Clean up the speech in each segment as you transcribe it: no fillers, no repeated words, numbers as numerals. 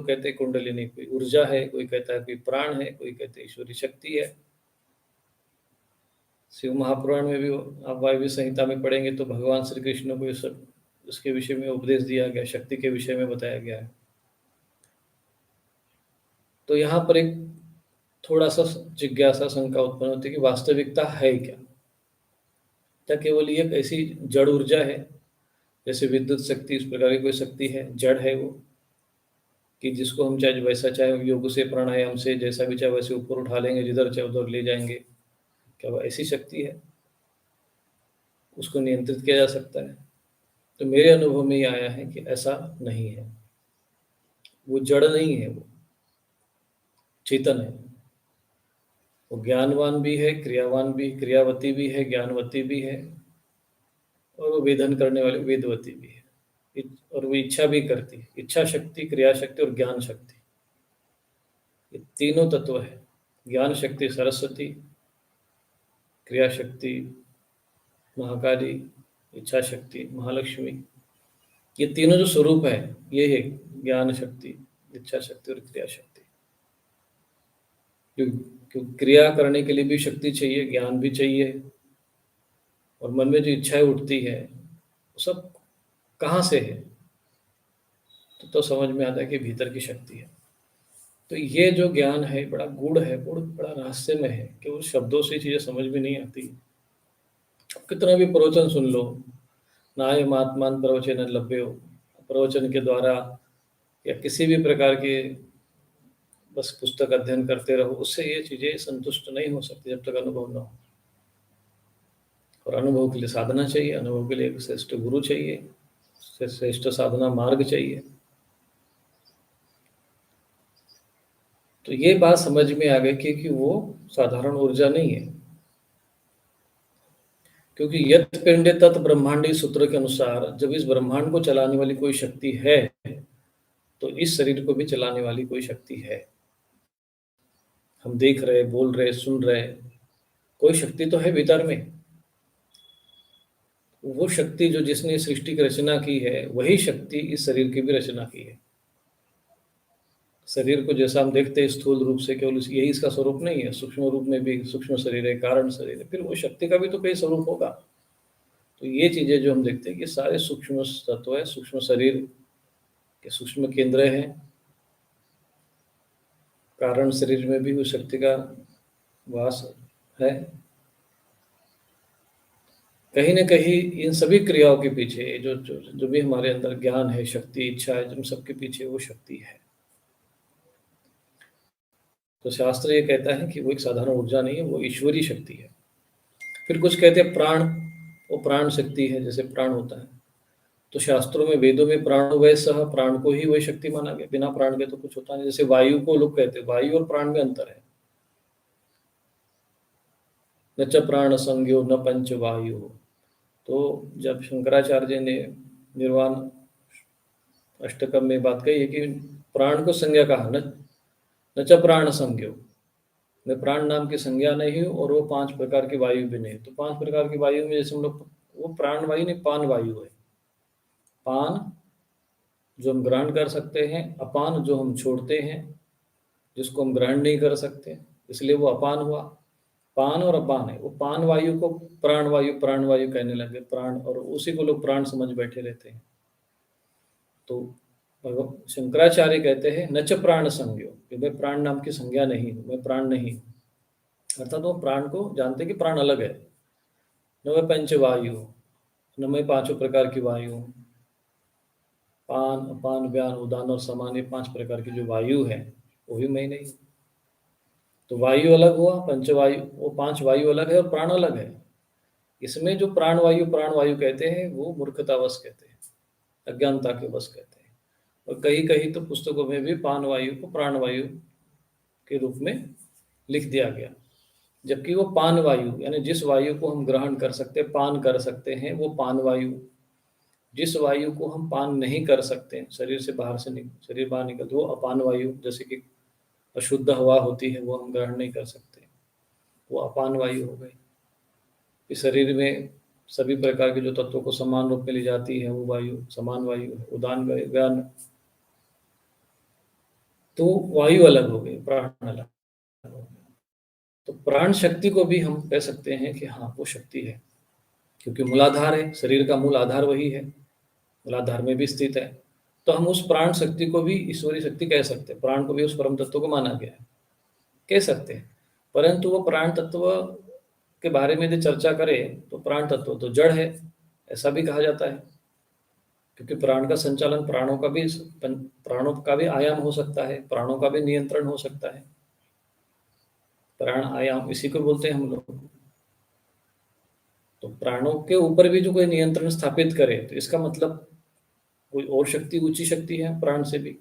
कहते हैं कुंडलिनी, कोई ऊर्जा है, कोई कहता है कोई प्राण है, कोई कहते हैं ईश्वरी शक्ति है। शिव महापुराण में भी आप वायव्य संहिता में पढ़ेंगे तो भगवान श्री कृष्ण को इसके विषय में उपदेश दिया गया, शक्ति के विषय में बताया गया है। तो यहाँ पर एक थोड़ा-सा जिज्ञासा, शंका उत्पन्न होती है कि वास्तविकता है क्या? क्या केवल ये एक ऐसी जड़ ऊर्जा है, जैसे विद्युत शक्ति इस प्रकार की कोई शक्ति है, जड़ है वो, कि जिसको हम चाहे वैसा चाहे योग से, प्राणायाम से, जैसा भी चाहे वैसे ऊपर उठा लेंगे, जिधर चाहे उधर ले जाएँगे। क्या वो ऐसी शक्ति है? उसको नियंत्रित किया जा सकता है? तो मेरे अनुभव में ये आया है कि ऐसा नहीं है। वो जड़ नहीं है, वो चेतन है। वो ज्ञानवान भी है, क्रियावान भी, क्रियावती भी है, ज्ञानवती भी है, और वो वेदन करने वाली वेदवती भी है। और वो इच्छा भी करती है। इच्छा शक्ति, क्रिया शक्ति और ज्ञान शक्ति, ये तीनों तत्व है। ज्ञान शक्ति सरस्वती, क्रिया शक्ति महाकाली, इच्छा शक्ति महालक्ष्मी। ये तीनों जो स्वरूप है, ये है ज्ञान शक्ति, इच्छा शक्ति और क्रिया शक्ति। क्योंकि क्रिया करने के लिए भी शक्ति चाहिए, ज्ञान भी चाहिए, और मन में जो इच्छाएं उठती है वो सब कहाँ से है? तो समझ में आता है कि भीतर की शक्ति है। तो ये जो ज्ञान है बड़ा गूढ़ है, बड़ा रहस्यमय है, कि उस शब्दों से चीज़ें समझ में नहीं आती। कितना भी प्रवचन सुन लो, नायम आत्मान प्रवचन लभ्यो, प्रवचन के द्वारा या किसी भी प्रकार के बस पुस्तक अध्ययन करते रहो, उससे ये चीज़ें संतुष्ट नहीं हो सकती जब तक अनुभव ना हो। और अनुभव के लिए साधना चाहिए, अनुभव के लिए एक श्रेष्ठ गुरु चाहिए, श्रेष्ठ साधना मार्ग चाहिए। तो ये बात समझ में आ गई कि वो साधारण ऊर्जा नहीं है, क्योंकि यत पिंडे तत् ब्रह्मांडी सूत्र के अनुसार जब इस ब्रह्मांड को चलाने वाली कोई शक्ति है, तो इस शरीर को भी चलाने वाली कोई शक्ति है। हम देख रहे, बोल रहे, सुन रहे, कोई शक्ति तो है भीतर में। वो शक्ति जो जिसने सृष्टि की रचना की है, वही शक्ति इस शरीर की भी रचना की है। शरीर को जैसा हम देखते हैं स्थूल रूप से, केवल यही इसका स्वरूप नहीं है, सूक्ष्म रूप में भी सूक्ष्म शरीर है, कारण शरीर है, फिर वो शक्ति का भी तो कई स्वरूप होगा। तो ये चीजें जो हम देखते हैं कि सारे सूक्ष्म तत्व है, सूक्ष्म शरीर के सूक्ष्म केंद्र हैं। कारण शरीर में भी उस शक्ति का वास है। कहीं न कहीं इन सभी क्रियाओं के पीछे जो भी हमारे अंदर ज्ञान है, शक्ति, इच्छा है, जिन सबके पीछे वो शक्ति है। तो शास्त्र ये कहता है कि वो एक साधारण ऊर्जा नहीं है, वो ईश्वरी शक्ति है। फिर कुछ कहते हैं प्राण, वो प्राण शक्ति है, जैसे प्राण होता है। तो शास्त्रों में, वेदों में प्राणो वै सह, प्राण को ही वही शक्ति माना गया, बिना प्राण के तो कुछ होता नहीं। जैसे वायु को लोग कहते हैं, वायु और प्राण में अंतर है। न च प्राण संज्ञो न पंच वायु। तो जब शंकराचार्य ने निर्वाण अष्टकम में बात कही है कि प्राण को संज्ञा कहा, न च प्राण संज्ञो, मैं प्राण नाम की संज्ञा नहीं हूँ, और वो 5 प्रकार की वायु भी नहीं। तो 5 प्रकार की वायु में जैसे हम लोग, वो प्राण वायु नहीं, पान वायु है। पान जो हम ग्रहण कर सकते हैं, अपान जो हम छोड़ते हैं, जिसको हम ग्रहण नहीं कर सकते, इसलिए वो अपान हुआ। पान और अपान है, वो पान वायु को प्राण वायु कहने लगे, प्राण, और उसी को लोग प्राण समझ बैठे रहते हैं। तो शंकराचार्य कहते हैं न च प्राण संज्ञो, कि मैं प्राण नाम की संज्ञा नहीं हूँ, मैं प्राण नहीं हूँ। अर्थात वो प्राण को जानते कि प्राण अलग है। न मैं पंच वायु, न मैं 5 प्रकार की वायु, पान, अपान, व्यान, उदान और समान, ये 5 प्रकार की जो वायु है, वो भी मैं नहीं। तो वायु अलग हुआ, पंचवायु, वो 5 वायु अलग है और प्राण अलग है। इसमें जो प्राण वायु कहते हैं, वो मूर्खतावश कहते हैं, अज्ञानता के वश कहते हैं। और कहीं कहीं तो पुस्तकों में भी पान वायु को प्राण वायु के रूप में लिख दिया गया, जबकि वो पान वायु, यानी जिस वायु को हम ग्रहण कर सकते, पान कर सकते हैं, वो पान वायु। जिस वायु को हम पान नहीं कर सकते, शरीर से बाहर से शरीर बाहर निकलते, वो अपान वायु, जैसे कि अशुद्ध हवा होती है, वो हम ग्रहण नहीं कर सकते, वो अपान वायु हो गई। इस शरीर में सभी प्रकार के जो तत्वों को समान रूप में ले जाती है, वो वायु समान वायु है। उदान व्यान तो वायु अलग हो गई, प्राण अलग हो गया। तो प्राण शक्ति को भी हम कह सकते हैं कि हाँ, वो शक्ति है, क्योंकि मूलाधार है, शरीर का मूल आधार वही है, मूलाधार में भी स्थित है। तो हम उस प्राण शक्ति को भी ईश्वरीय शक्ति कह सकते हैं, प्राण को भी उस परम तत्व को माना गया है, कह सकते हैं। परंतु वो प्राण तत्व के बारे में यदि चर्चा करें तो प्राण तत्व तो जड़ है, ऐसा भी कहा जाता है, क्योंकि प्राण का संचालन प्राणों का भी आयाम हो सकता है, प्राणों का भी नियंत्रण हो सकता है। प्राण आयाम इसी को बोलते हैं हम लोग। तो प्राणों के ऊपर भी जो कोई नियंत्रण स्थापित करे तो इसका मतलब कोई और शक्ति, ऊंची शक्ति है प्राण से भी।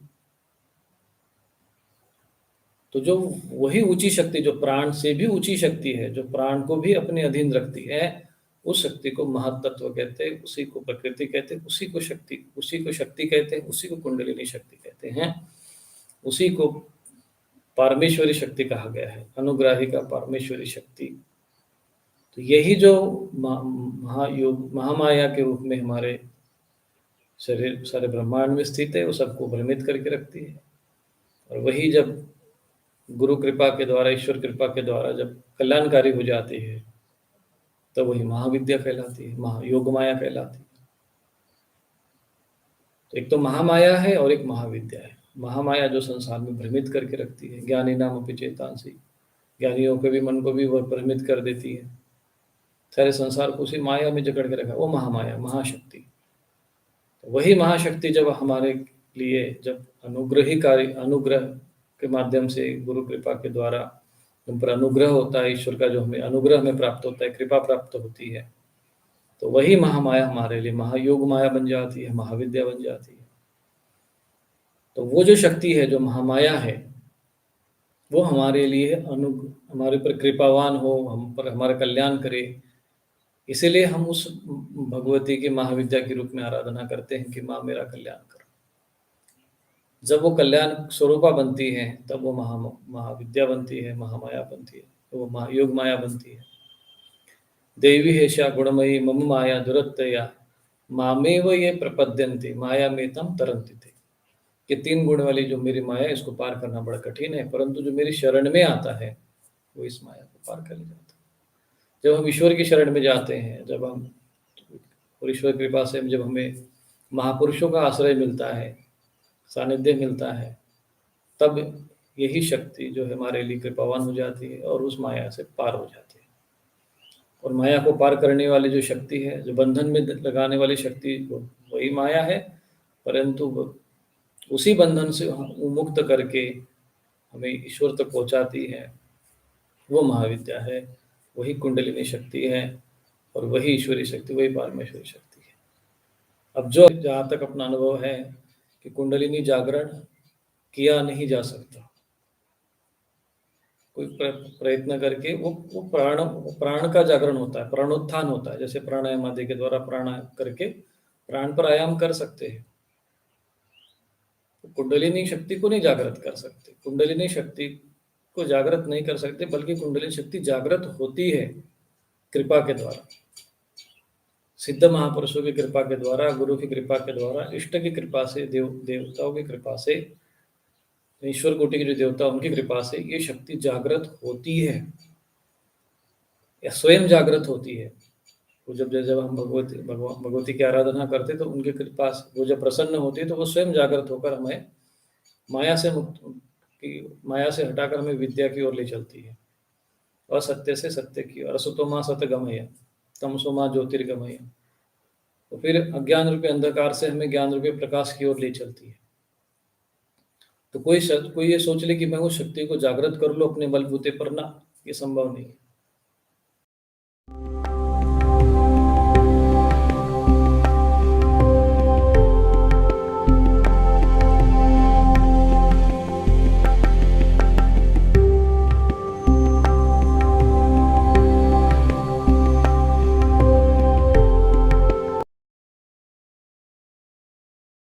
तो जो वही ऊंची शक्ति जो प्राण से भी ऊंची शक्ति है, जो प्राण को भी अपने अधीन रखती है, उस शक्ति को महत्त्व कहते हैं, उसी को प्रकृति कहते हैं, उसी को शक्ति कहते हैं, उसी को कुंडलिनी शक्ति कहते हैं, उसी को पारमेश्वरी शक्ति कहा गया है, अनुग्राहिका पारमेश्वरी शक्ति। तो यही जो महायोग महामाया के रूप में हमारे शरीर सारे ब्रह्मांड में स्थित है, वो सबको भ्रमित करके रखती है। और वही जब गुरु कृपा के द्वारा, ईश्वर कृपा के द्वारा जब कल्याणकारी हो जाती है, तो वही महाविद्या कहलाती है, महायोग माया कहलाती है। तो एक तो महामाया है और एक महाविद्या है। महामाया जो संसार में भ्रमित करके रखती है, ज्ञानी नाम अपि चेतांसी, ज्ञानियों के भी मन को भी वह भ्रमित कर देती है, सारे संसार को उसी माया में जकड़ के रखा, वो महामाया, महाशक्ति। तो वही महाशक्ति जब हमारे लिए जब अनुग्रह के माध्यम से गुरु कृपा के द्वारा हम पर अनुग्रह होता है, ईश्वर का जो हमें अनुग्रह हमें प्राप्त होता है, कृपा प्राप्त होती है, तो वही महामाया हमारे लिए महायोग माया बन जाती है, महाविद्या बन जाती है। तो वो जो शक्ति है, जो महामाया है, वो हमारे लिए हमारे पर कृपावान हो, हम पर हमारा कल्याण करे, इसीलिए हम उस भगवती की महाविद्या के रूप में आराधना करते हैं कि माँ मेरा कल्याण कर। जब वो कल्याण स्वरूपा बनती है, तब वो महाविद्या बनती है, महामाया बनती है, तो वो महायोग माया बनती है। देवी हेषा गुणमयी मम माया दुरत्तया मामेव ये प्रपद्यन्ते माया में तम तरन्ति थे। ये 3 गुण वाली जो मेरी माया है, इसको पार करना बड़ा कठिन है, परंतु जो मेरी शरण में आता है वो इस माया को पार कर ले जाता है। जब हम ईश्वर की शरण में जाते हैं, जब हम और ईश्वर कृपा से जब हमें महापुरुषों का आश्रय मिलता है, सानिध्य मिलता है, तब यही शक्ति जो है हमारे लिए कृपावान हो जाती है और उस माया से पार हो जाती है। और माया को पार करने वाली जो शक्ति है, जो बंधन में लगाने वाली शक्ति, वही माया है, परंतु उसी बंधन से मुक्त करके हमें ईश्वर तक पहुंचाती है, वो महाविद्या है, वही कुंडलिनी शक्ति है, और वही ईश्वरी शक्ति, वही परमेश्वरी शक्ति है। अब जो जहाँ तक अपना अनुभव है कि कुंडलिनी जागरण किया नहीं जा सकता, कोई प्रयत्न करके वो प्राण का जागरण होता है, प्राणोत्थान होता है, जैसे प्राणायाम आदि के द्वारा प्राणायाम करके प्राण पर आयाम कर सकते हैं। तो कुंडलिनी शक्ति को नहीं जागृत कर सकते, कुंडलिनी शक्ति को जागृत नहीं कर सकते, बल्कि कुंडलिनी शक्ति जागृत होती है कृपा के द्वारा, सिद्ध महापुरुषों की कृपा के द्वारा, गुरु की कृपा के द्वारा, इष्ट की कृपा से, देवताओं की कृपा से, ईश्वर कोटि के जो देवता उनकी कृपा से ये शक्ति जागृत होती है, या स्वयं जागृत होती है। तो जब जब हम भगवती की आराधना करते तो उनकी कृपा से वो जब प्रसन्न होती है, तो वो स्वयं जागृत होकर हमें माया से हटाकर हमें विद्या की ओर ले चलती है, असत्य से सत्य की ओर, असतो मां सतगमय तमसो मां ज्योतिर्गमय। तो फिर अज्ञान रूपी अंधकार से हमें ज्ञान रूपी प्रकाश की ओर ले चलती है। तो कोई ये सोच ले कि मैं उस शक्ति को जागृत कर लूँ अपने बलबूते पर, ना, ये संभव नहीं है।